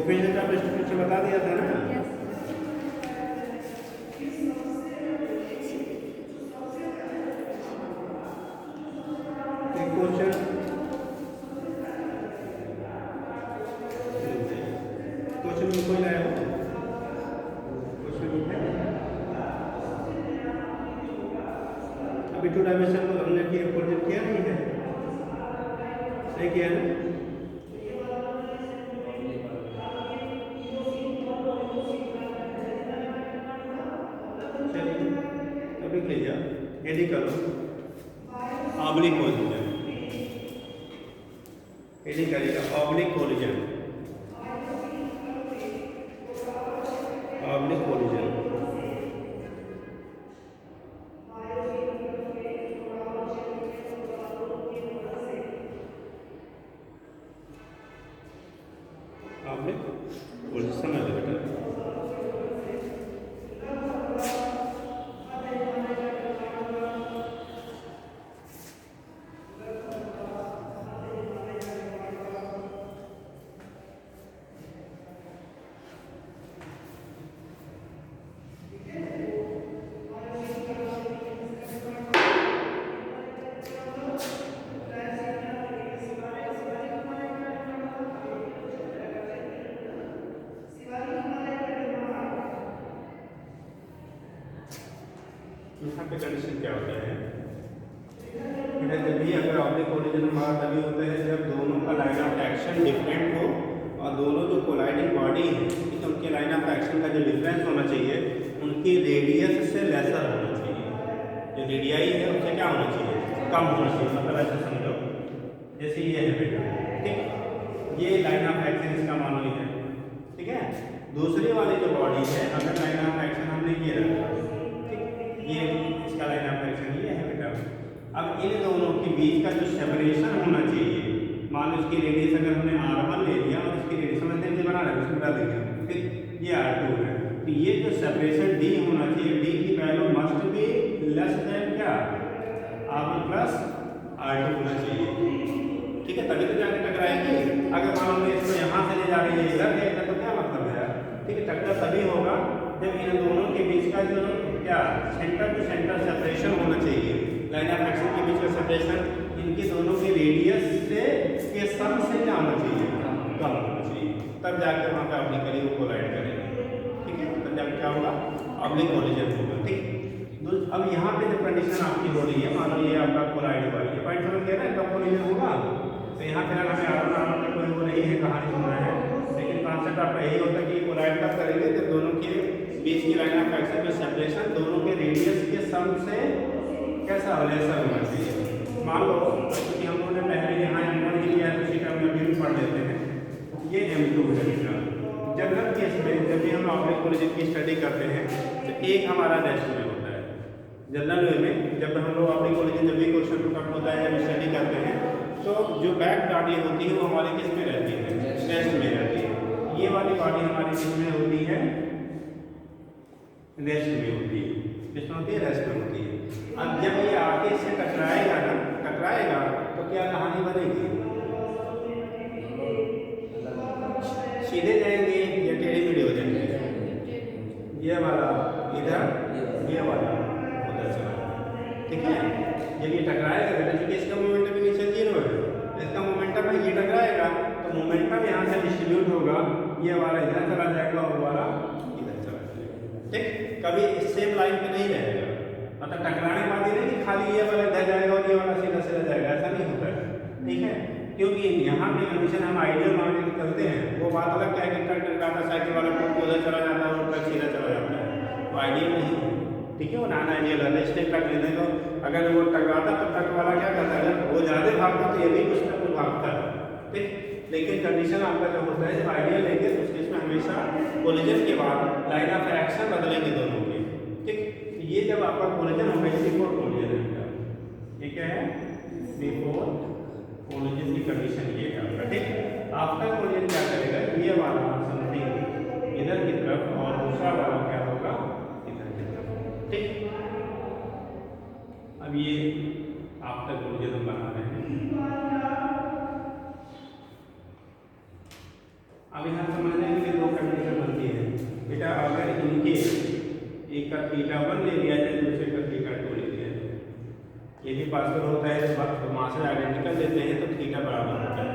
फिर से आप स्ट्रक्चर बता दिया था ना। Yes. एक क्वेश्चन में कोई लाया हो क्वेश्चन है। अभी 2 डायमेंशन को हमने किया प्रोजेक्ट किया नहीं है, नहीं किया ना। चलिए अभी ले जाओ एडी करो ऑब्लिक कोलिजन, एडी करेगा oblique collision, oblique collision. Oblique collision समझ लो बेटा। यहाँ पे कंडीशन क्या होता है बेटा, जब भी अगर ऑब्लिक कोलिजन हमारा तभी होता है जब दोनों का लाइन ऑफ एक्शन डिफरेंट हो और दोनों जो कोलाइडिंग बॉडी है तो उनके लाइन ऑफ एक्शन का जो डिफरेंस होना चाहिए उनकी रेडियस से लेसर होना चाहिए। जो रेडियाई है उससे क्या होना चाहिए, कम होना चाहिए। मतलब ऐसे समझो जैसे ये है बेटा, ठीक, ये लाइन ऑफ एक्शन इसका मानो ये है, ठीक है। दूसरी वाली जो बॉडी है अगर लाइन ऑफ एक्शन हमने ये रखा, ये इसका लाइन ऑफ एक्शन ये है बेटा। अब इन दोनों के बीच का जो सेपरेशन होना चाहिए, मान लो इसकी रेडियस अगर हमने R1 ले लिया और इसकी रेडियस समझते हैं बना रहे उसको बता देंगे, ठीक, ये R2 है, तो ये जो सेपरेशन D होना चाहिए, D की value must be less than क्या R1 प्लस R2 होना चाहिए, ठीक है, तभी तो जाके टकराएंगे। अगर मान लो इसको यहाँ से ले जा रही है इधर है तो क्या मतलब है, ठीक है, टक्कर तभी होगा जब इन दोनों के बीच का जो क्या सेंटर टू सेंटर सेपरेशन होना चाहिए, लाइन ऑफ एक्शन के बीच का सेपरेशन इनके दोनों के रेडियस से के सम से क्या होना चाहिए, कम होना चाहिए, तब जाके वहाँ पे ऑब्लिकली वो कोलाइड करेंगे, ठीक है, तब जाके क्या होगा ऑब्लिक कोलिजन होगा, ठीक। अब यहाँ पे जो कंडीशन आपकी हो रही है, मान लो ये आपका कोलाइड हुआ, ये पॉइंट समझ गया ना, कब कोलिजन होगा। तो यहाँ फिलहाल हमें आराम का कोई वो नहीं है, कहानी सुन रहे हैं, लेकिन कॉन्सेप्ट आपका यही होता है कि कोलाइड कब करेंगे जब दोनों के बीच की लाइन ऑफ एक्शन में सेपरेशन दोनों के रेडियस के सम से कैसा लेसर होना चाहिए। मान लो क्योंकि हम लोगों ने पहले यहाँ M1 ही लिया है तो सीटा में अभी भी पढ़ लेते हैं, ये M2 है बेटा। जनरल केस में जब भी हम ऑब्लिक कोलिजन की स्टडी करते हैं तो एक हमारा रेस्ट में होता है। जनरल वे में जब हम लोग ऑब्लिक कोलिजन जब भी क्वेश्चन पुट होता है जब स्टडी करते हैं तो जो बैक बॉडी होती है वो हमारे किस में रहती है, रेस्ट में रहती है। ये वाली बॉडी हमारी किस में होती है, रेस्ट में होती है, किस में होती है, रेस्ट में होती है। अब जब ये आगे से टकराएगा ना, टकराएगा तो क्या कहानी बनेगी, सीधे जाएंगे या टेढ़े मेढ़े हो जाएंगे, ये वाला इधर ये वाला उधर चला, ठीक है। जब ये टकराएगा बेटा क्योंकि इसका मोमेंटम इनिशियल 0 है, इसका मोमेंटम है, ये टकराएगा तो मोमेंटम यहाँ से डिस्ट्रीब्यूट होगा, ये वाला इधर चला जाएगा और वाला इधर चला जाएगा, ठीक। कभी सेम लाइन पे नहीं रहेगा, मतलब टकराने के बाद ये नहीं कि खाली ये वाला इधर जाएगा और ये वाला सीधा सीधा जाएगा, ऐसा नहीं होता है, ठीक है। क्योंकि यहाँ पे कंडीशन हम आइडियल मान के चलते हैं, वो बात अलग क्या है कि ट्रक टकराता साइकिल वाला ट्रक उधर चला जाता है और ट्रक सीधा चला जाता है, वो आइडियल नहीं है, ठीक है, वो नॉन आइडियल है। इसलिए ट्रक लेने को अगर वो टकराता तो ट्रक वाला क्या करता है, वो ज़्यादा भागता तो ये भी कुछ ना कुछ भागता है, ठीक। लेकिन कंडीशन आपका जो होता है जब आइडियल लेंगे तो उसके इसमें हमेशा कोलिजन के बाद लाइन ऑफ एक्शन बदलेंगे दोनों के, ठीक। ये जब आपका कोलिजन होगा ये बिफोर कोलिजन है, ये क्या है, बिफोर कोलिजन की कंडीशन ये है आपका, ठीक। आफ्टर कोलिजन क्या करेगा, ये वाला समथिंग इधर की तरफ और दूसरा वाला क्या होगा इधर की तरफ, ठीक। अब ये आफ्टर कोलिजन हम बना रहे हैं। अब यहाँ समझने थीटा 1 ले लिया जाए, दूसरे का थीटा 2 ले लिया जाए। ये भी पार्शियल होता है, तो मासेस आइडेंटिकल लेते हैं तो थीटा बराबर होता है।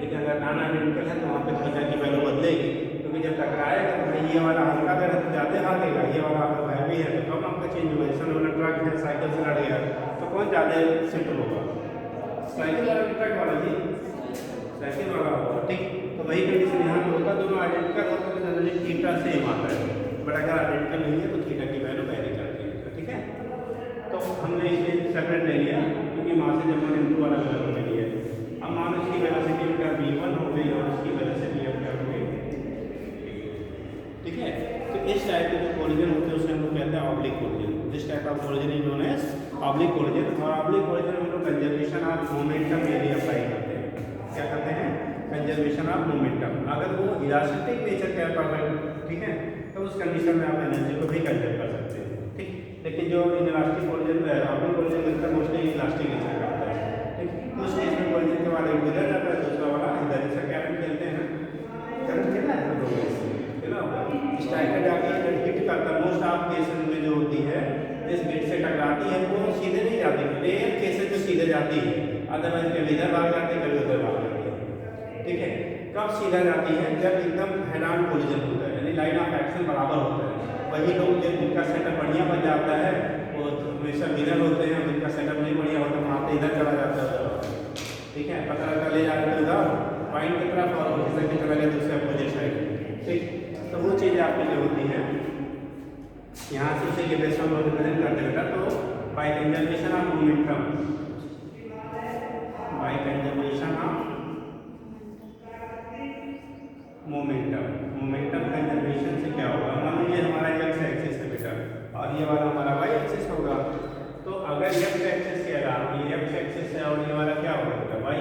लेकिन अगर नॉन आइडेंटिकल है तो वहाँ पे थीटा की वैल्यू बदलेगी, क्योंकि जब टकराएगा तो भाई ये वाला हल्का अगर है तो ज़्यादा भागेगा, ये वाला अगर हैवी है तो कम आपका चेंज होगा। जैसे वाला ट्रक है साइकिल से लड़ गया तो कौन ज़्यादा शिफ्ट होगा? साइकिल वाला ट्रक वाला जी, साइकिल वाला होगा, ठीक। तो वही कंडीशन यहाँ पे होता, दोनों आइडेंटिकल होता है तो जनरली थीटा सेम आता है, बट अगर आइडेंटिकल नहीं है तो थीटा की वैल्यू वेरी करती है, ठीक है। तो हमने इसे सेपरेट ले लिया क्योंकि वहाँ से जब मैंने वाला अलग ले लिया। अब मान लो इसकी वेलोसिटी क्या v1 हो गई और इसकी वेलोसिटी अब क्या हो गई, ठीक है। तो इस टाइप के जो कोलिजन होते हैं उसे हम लोग कहते हैं oblique collision. This type of collision is known as oblique collision. और ऑब्लिक कोलिजन में हम लोग कंजर्वेशन ऑफ मोमेंटम के लिए अप्लाई करते हैं। क्या करते हैं? Conservation of momentum. अगर वो इलास्टिक नेचर का परफेक्ट, ठीक है, तो उस कंडीशन में आप एनर्जी को भी कंजर्व कर सकते हैं, ठीक। लेकिन जो इलास्टिक कोलिजन है, ऑब्लिक कोलिजन में मोस्टली इलास्टिक नेचर का होता है, ठीक। तो उस केस में कोलिजन के बाद एक गुजर जाता है, दूसरा वाला इधर से क्या खेलते हैं, करंट खेलना है तो इस टाइप का जाके हिट करता है। मोस्ट ऑफ केसेस में जो होती है इस गेट से टकराती है वो सीधे नहीं जाती, रेयर केसेस में सीधे जाती है, अदरवाइज कभी इधर भाग जाती है कभी उधर भाग जाती है, ठीक है। कब सीधा जाती है? जब एकदम हेड ऑन कोलिजन होता है, यानी लाइन ऑफ एक्शन बराबर होता है। वही लोग जिनका सेटअप बढ़िया बन जाता है वो हमेशा विनर होते हैं, जिनका सेटअप नहीं बढ़िया होता वहाँ पे इधर चला जाता है, ठीक है। पता लगता ले जा रहे थे उधर पॉइंट की तरफ और ऑफिसर की तरफ दूसरे अपोजिट साइड, ठीक। तो वो चीज़ आपके लिए होती है। यहाँ से उसे के बेस में रिप्रेजेंट कर देगा। तो by conservation of momentum, by conservation of momentum, momentum conservation से क्या होगा? मान लीजिए हमारा एक्स एक्सिस है बेटा और ये वाला हमारा वाई एक्सिस होगा। तो अगर एक्स एक्सिस के अलावा ये एक्स एक्सिस है और ये वाला क्या होगा बेटा? वाई।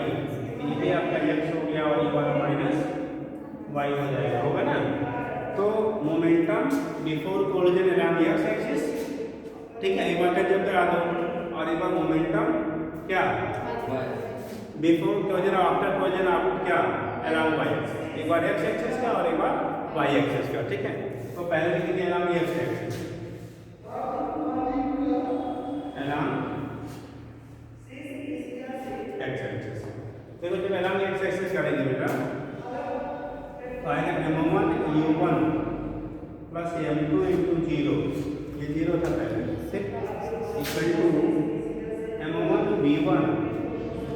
ये आपका एक्स हो गया और ये वाला माइनस वाई हो जाएगा, होगा ना। तो momentum before collision around x axis, ठीक है, एक बार कंजर्व करा दो। और एक बार मोमेंटम क्या बिफोर कोलिजन आफ्टर कोलिजन आप क्या अराउंड वाई एक्सिस, एक बार एक्स एक्सिस का और एक बार वाई एक्सिस का, ठीक है। तो पहले लिखेंगे around x axis, around x axis. देखो जब अराउंड एक्स एक्सिस करेंगे बेटा आएगा m1 u1 plus m2 into 0, ये 0 था पहले, ठीक, इक्वल टू m1 v1,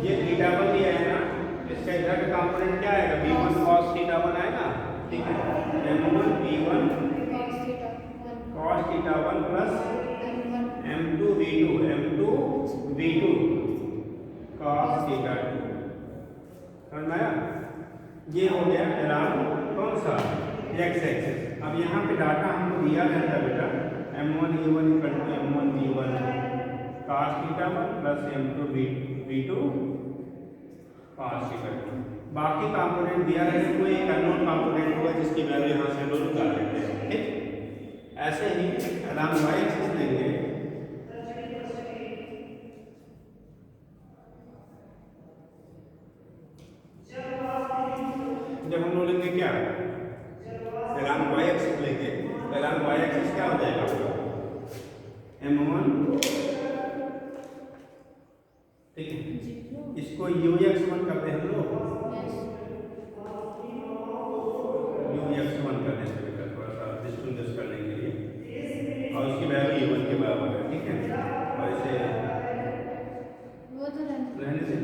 ये थीटा 1 दिया है ना, इसका इधर का कंपोनेंट क्या आएगा? v1 cos थीटा 1 आएगा, ठीक है। m1 v1 cos theta 1 plus m2 v2 cos theta 2, समझ में आया? ये हो गया अराउंड कौन सा? X axis. अब यहाँ पे डाटा हमको दिया रहता है बेटा m1 u1 equal to m1 v1 cos theta 1 plus m2 v2 cos theta 2। बाकी कंपोनेंट दिया रहेगा, कोई एक अननोन कंपोनेंट होगा जिसकी वैल्यू यहाँ से हम लोग निकाल लेते हैं, ठीक। ऐसे ही अराउंड y एक्सिस लेंगे, जब हम लोग लेंगे क्या अराउंड y एक्सिस लेंगे, अराउंड y एक्सिस क्या हो जाएगा m1, ठीक है। इसको ux1 करते हैं हम लोग, ux1 करने से बेटा थोड़ा सा डिस्टिंग्विश करने के लिए, और उसकी वैल्यू u1 के बराबर है, ठीक है। और इसे रहने से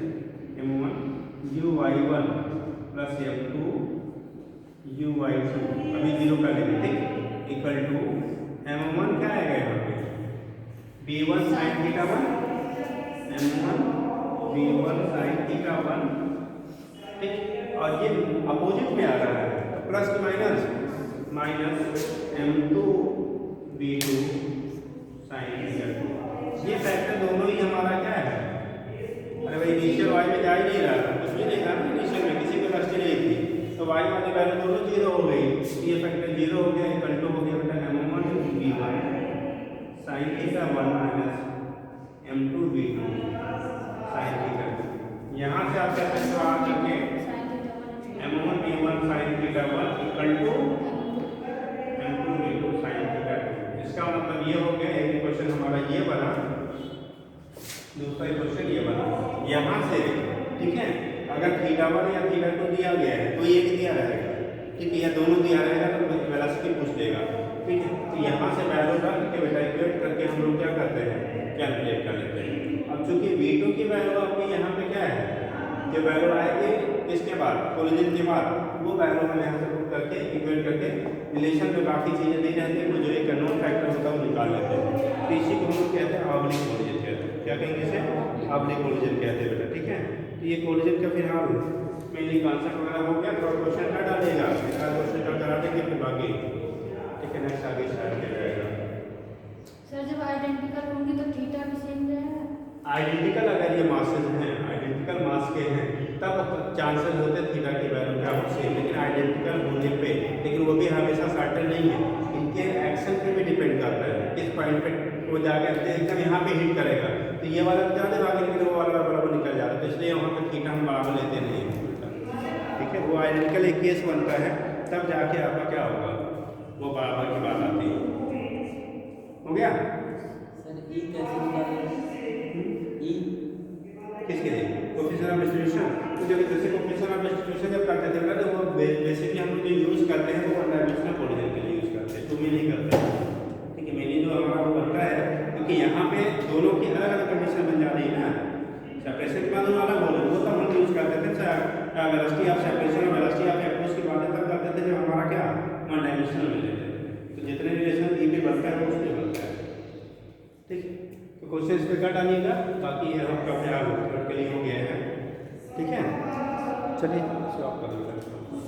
m1 uy1 plus m2 uy2, अभी 0 कर लेंगे, ठीक, इक्वल टू m1 क्या आएगा यहाँ पे? v1 sin theta 1, m1 v1 sin theta 1, ठीक। और ये अपोजिट में आ रहा है तो प्लस की minus m2 v2 sin theta 2। ये फैक्टर दोनों ही हमारा क्या है? अरे भाई इनिशियल वाई में जा ही नहीं रहा था, कुछ भी नहीं था इनिशियल में, किसी को वेलोसिटी नहीं थी, तो वाई वाली वैल्यू दोनों 0 हो गई, ये फैक्टर 0 हो गया, इक्वल टू हो गया बेटा m1 v1 sin theta 1 minus m2 v2 sin theta 2। यहाँ से आप कैसे सवाल करके m1 v1 sin theta 1 equal to m2 v2 sin theta 2, इसका इसका मतलब ये हो गया, एक क्वेश्चन हमारा ये बना, दूसरा क्वेश्चन ये बना। यहाँ से ठीक है, अगर θ1 या θ2 दिया गया है तो एक दिया रहेगा, ठीक है, या दोनों दिया रहेगा तो वेलोसिटी पूछ लेगा, ठीक है। तो यहाँ से वैल्यू डाल के बेटा इक्वेट करके हम लोग क्या करते हैं, कैलकुलेट कर लेते हैं। अब चूंकि V2 की वैल्यू आपकी यहाँ पे क्या है, जो वैल्यू आएगी किसके बाद, कोलिजन के बाद, वो वैल्यू हम यहाँ से पुट करके इक्वेट करके रिलेशन में बाकी चीज़ें नहीं रहती हैं, वो जो एक नोन फैक्टर होता है वो निकाल लेते हैं। तो इसी को हम लोग कहते हैं ऑब्लिक कोलिजन कहते हैं। क्या कहेंगे इसे, ऑब्लिक कोलिजन कहते हैं बेटा, ठीक है। तो ये कोलिजन का फिलहाल मेनली कॉन्सेप्ट वगैरह हो गया, थोड़ा क्वेश्चन का डालेगा, क्वेश्चन का करा देंगे फिर बाकी, ठीक है, नेक्स्ट आगे स्टार्ट किया जाएगा। सर जब आइडेंटिकल होंगी तो थीटा भी सेम रहेगा? आइडेंटिकल अगर ये मासेस हैं, आइडेंटिकल मास के हैं, तब चांसेस होते हैं थीटा की वैल्यू क्या हो सेम, लेकिन आइडेंटिकल होने पे, लेकिन वो भी हमेशा सर्टेन नहीं है, इनके एक्शन पे भी डिपेंड करता है, किस पॉइंट पे वो जाकर एकदम यहाँ पे हिट करेगा तो ये वाला ज़्यादा भागे, लेकिन वो वाला बराबर निकल जाता है, तो इसलिए वहाँ पे थीटा हम बराबर लेते नहीं हैं, ठीक है। वो आइडेंटिकल एक केस बनता है, तब जाके आपका क्या होगा, वो बराबर की बात आती है। हो गया सर ई कैसे निकालेंगे? ई किसके लिए, कोएफिशिएंट ऑफ डिस्ट्रीब्यूशन। तो जब जैसे कोएफिशिएंट ऑफ डिस्ट्रीब्यूशन जब करते थे तो वो बेसिकली हम लोग जो यूज़ करते हैं वो वन डायमेंशनल कोलिजन के लिए यूज़ करते हैं, टू में नहीं करते, ठीक है। मेनली जो हमारा वो बनता है, क्योंकि यहाँ पे दोनों की अलग अलग कंडीशन बन जा रही है ना, सेपरेशन के बाद दोनों अलग हो रहे, वो तो हम यूज़ करते थे वेलोसिटी ऑफ सेपरेशन और वेलोसिटी ऑफ एक्रोस की बातें तब करते थे जब हमारा क्या वन डायमेंशनल में लेते थे। तो जितने रिलेशन ई पे बनता है वो उसमें बनता है, ठीक है। तो क्वेश्चन इस पर कर डालिएगा, बाकी ये आपका फिलहाल के लिए हो गया है, ठीक है। चलिए स्टॉप कर देते हैं।